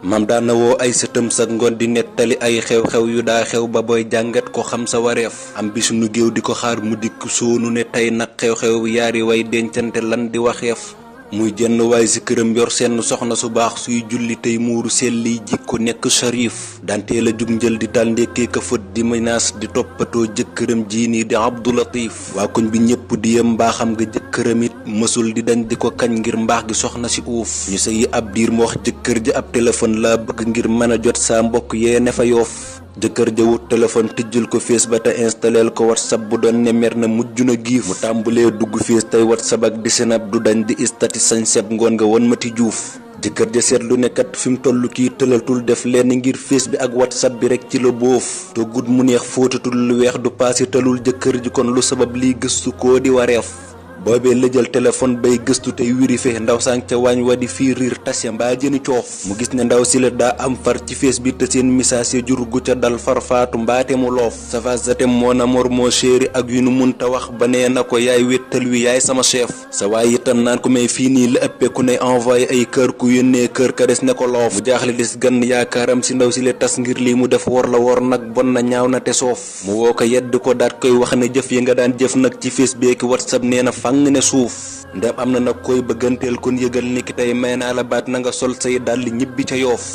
mam daana woo ay sëtëm sak ngoon di nettali ay xew-xew yu daa xew ba booy jàngat ko xam sa wareef am bis nu géew di ko xaar mu dikk soonu ne tey nag xew-xew yaari way dencante lan di waxeef muy jenn waay si këram yor seen soxna su baax suy julli tey muuru selliy jikko nekk sharif dante la jug njël di tal ndekkee ka fët di menace di toppatoo jëkkëram jii nii di Abdou Latif waa koñ bi ñëpp di yëm mbaaxam nga jëkkëram it mësul di dañ di ko kañ ngir mbaax gi soxna si uuf ñu sëyi ab diir mu wax jëkkër ji ab téléphone laa bëgg ngir mën a jot saa mbokk yee ne fa yoof jëkkër ja wut téléphone tijjul ko fees ba te installeel ko whatsapp bu doon ne mer na mujj na giif mu tàmbulee dugg fees tey whatsapp ak di senab du dañ di istati sañ seb ngoon nga won mati juuf jëkkër ja seetlu ne kat fi mu toll kii tëlatul def lenn ngir fees bi ak whatsapp bi rek ci la boof toggut mu neex fóotatul lu weex du paase tëlul jëkkër ji kon lu sabab liy gëstu koo di wareef boobee la jël téléphone bay gëstu tey wirife ndaw sànq ca waañ wa di fii riir tase mbaa jëni coof mu gis ne ndaw si la daa am far ci fees bi te seen message jur gu ca dal farfaatu mbaate mu loof safasate mon amour mon chéri ak yu nu munta wax ba nee na ko yaay wéttal wi yaay sama chef sa waay itam naan ko may fii nii la ëppee ku ne envoyé ay kër ku yónnee kër ka des ne ko loof mu jaaxle des gan yaakaaram si ndaw si la tas ngir lii mu def wor la wor nag bon na ñaaw na te soof mu woo ko yedd ko daat koy wax ne jëf yi nga daan jëf nag ci fees beeki whatsapp nee na fang ne suuf ndem am na nag koy bëgganteel kon yëgal ni ki tey may naa la baat na nga sol say dàll ñibbi ca yoof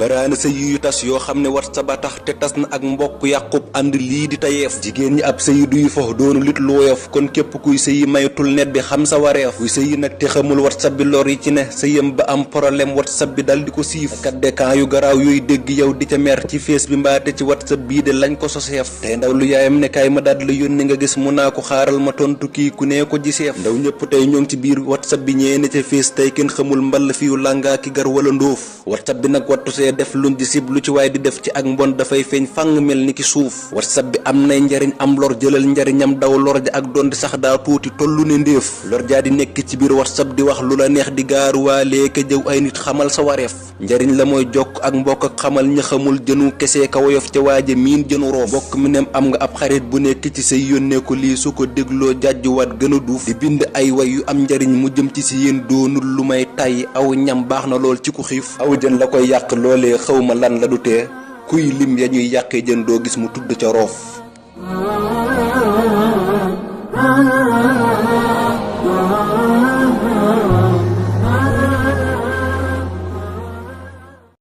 baraana sëy yu tas yoo xam ne whatsapp ba tax te tas na ak mbokk yàqub ànd lii di tayeef jigéen ñi ab sëyi duy fox doonu lit lu woyof kon képp kuy sëyi maytul net bi xam sa wareef kuy sëyi nag te xamul whatsapp bi lor yi ci ne sëyam ba am problème whatsapp bi dal di ko siif kat dekan yu garaaw yooyu dégg yow di ca mer ci fees bi mbaate ci whatsapp bii de lañ ko soseef tey ndaw lu yaayam ne kaay ma daat la yónni nga gis mun naa ko xaaral ma tontu kii ku nee ko giseef ndaw ñëpp tey ñoo ngi ci biir whatsapp bi ñee ne ca fees tey kenn xamul mball fiyu làngaa ki gar wala ndóof whatsapp bi nag wattu see def luñ di sib lu ci waay di def ci ak mbon dafay feeñ fang mel ni ki suuf whatsapp bi am nay njariñ am lor jëlal njariñam daw lor ja ak doon di sax daa tuuti tollu ne ndéef lor jaa di nekk ci biir whatsapp di wax lu la neex di gaaruwaalee ka jëw ay nit xamal sa wareef njariñ la mooy jokk ak mbokk ak xamal ña xamul jënu kese ka woyof ca waaje miin jënu roof mbokk mi nem am nga ab xarit bu nekk ci say yónnee ko lii su ko dégloo jàjjuwaat gën a duuf di bind ay way yu am njariñ mu jëm ci si yéen doonul lu may tàyyi aw ñam baax na lool ci ku xiif aw jën la koy yàq loolee xawma lan la du tee kuy lim ya ñuy yàqee jën doo gis mu tudd ca roof